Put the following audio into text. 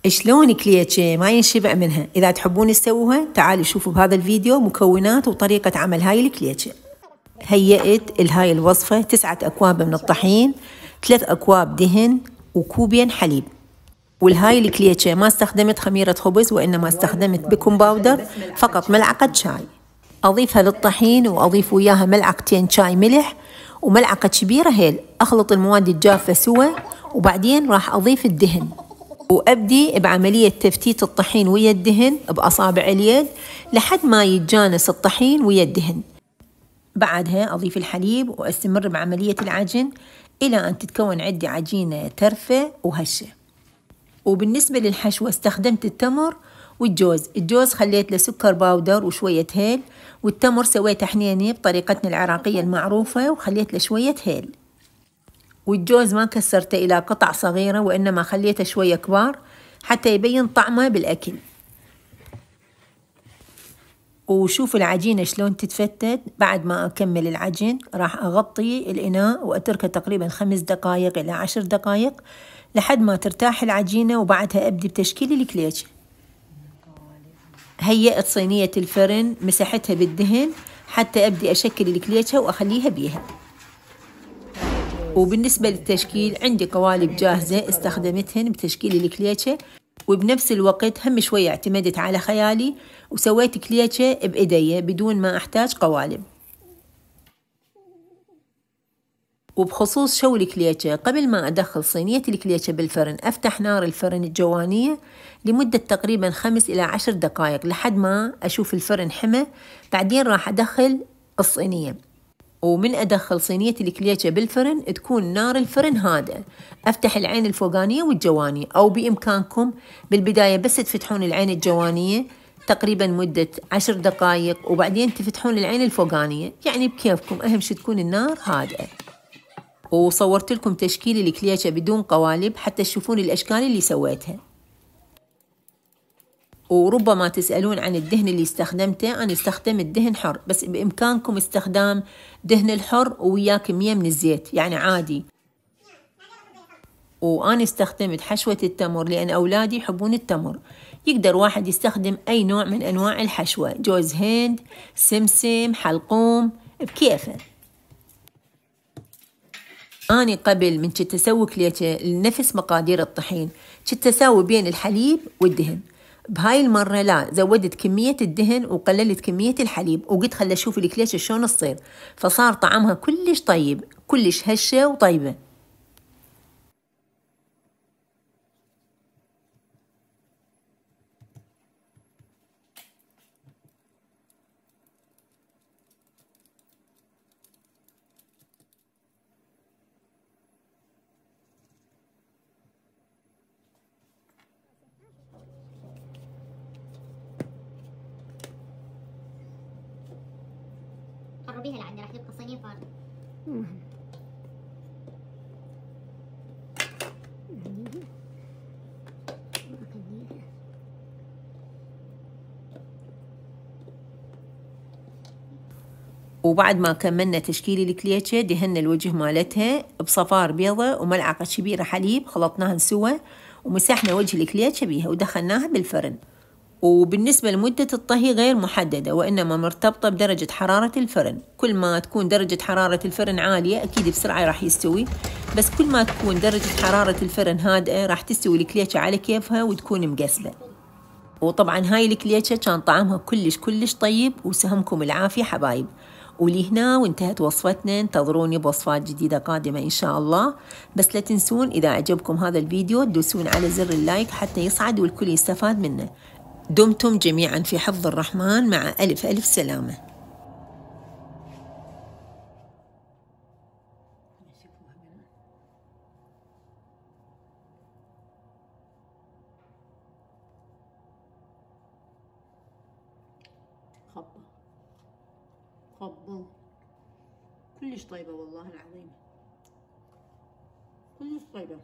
شلون كليتشة ما ينشبع منها. إذا تحبون تسووها تعالوا شوفوا بهذا الفيديو مكونات وطريقة عمل هاي الكليتشة. هيئت هاي الوصفة 9 أكواب من الطحين، 3 أكواب دهن، وكوبين حليب. والهاي الكليتشة ما استخدمت خميرة خبز وإنما استخدمت بيكنج باودر، فقط ملعقة شاي. أضيفها للطحين وأضيف وياها ملعقتين شاي ملح وملعقة كبيرة هيل. أخلط المواد الجافة سوا وبعدين راح أضيف الدهن، وأبدي بعملية تفتيت الطحين ويا الدهن بأصابع اليد لحد ما يتجانس الطحين ويا الدهن. بعدها أضيف الحليب وأستمر بعملية العجن إلى أن تتكون عندي عجينة ترفة وهشة. وبالنسبة للحشوة استخدمت التمر والجوز. الجوز خليت له سكر باودر وشوية هيل، والتمر سويته حنيني بطريقتنا العراقية المعروفة وخليت له شوية هيل. والجوز ما كسرته إلى قطع صغيرة وإنما خليته شوية كبار حتى يبين طعمه بالأكل. وشوفوا العجينة شلون تتفتت. بعد ما أكمل العجن راح أغطي الإناء وأتركه تقريبا 5 دقائق إلى 10 دقائق لحد ما ترتاح العجينة، وبعدها أبدي بتشكيل الكليتشة. هيئت صينية الفرن مسحتها بالدهن حتى أبدي أشكل الكليتشة وأخليها بيها. وبالنسبة للتشكيل عندي قوالب جاهزة استخدمتهن بتشكيل الكليتشة، وبنفس الوقت هم شوية اعتمدت على خيالي وسويت كليتشة بإيدي بدون ما أحتاج قوالب. وبخصوص شو الكليتشة، قبل ما أدخل صينية الكليتشة بالفرن أفتح نار الفرن الجوانية لمدة تقريبا 5 إلى 10 دقائق لحد ما أشوف الفرن حمى. بعدين راح أدخل الصينية، ومن أدخل صينية الكليتشة بالفرن تكون نار الفرن هادئة. أفتح العين الفوقانية والجوانية، أو بإمكانكم بالبداية بس تفتحون العين الجوانية تقريبا مدة 10 دقائق وبعدين تفتحون العين الفوقانية، يعني بكيفكم، أهم شي تكون النار هادئة. وصورت لكم تشكيل الكليتشة بدون قوالب حتى تشوفون الأشكال اللي سويتها. وربما تسألون عن الدهن اللي استخدمته. أنا استخدمت دهن حر، بس بإمكانكم استخدام دهن الحر وياه كمية من الزيت يعني عادي. وأنا استخدمت حشوة التمر لأن أولادي يحبون التمر. يقدر واحد يستخدم أي نوع من أنواع الحشوة، جوز هند، سمسم، حلقوم، بكيفه. أنا قبل من كنت أسوي كليتشة لنفس مقادير الطحين كنت أسوي بين الحليب والدهن. بهاي المرة لا، زودت كمية الدهن وقللت كمية الحليب، وقلت خلي أشوف الكليتشة شلون تصير، فصار طعمها كلش طيب، كلش هشة وطيبة. قربيها لعندي راح تبقى صينية فارغة. وبعد ما كملنا تشكيل الكليتشة دهنا الوجه مالتها بصفار بيضة وملعقة كبيرة حليب، خلطناهن سوا ومسحنا وجه الكليتشة بيها ودخلناها بالفرن. وبالنسبة لمدة الطهي غير محددة وإنما مرتبطة بدرجة حرارة الفرن. كل ما تكون درجة حرارة الفرن عالية أكيد بسرعة راح يستوي، بس كل ما تكون درجة حرارة الفرن هادئة راح تستوي الكليتشة على كيفها وتكون مقسبة. وطبعا هاي الكليتشة كان طعمها كلش طيب، وسهمكم العافية حبايب. ولهنا وانتهت وصفتنا. انتظروني بوصفات جديدة قادمة إن شاء الله. بس لا تنسون إذا عجبكم هذا الفيديو تدوسون على زر اللايك حتى يصعد والكل يستفاد منه. دمتم جميعا في حفظ الرحمن، مع ألف ألف سلامة. خبة كلش طيبة والله العظيم، كلش طيبة.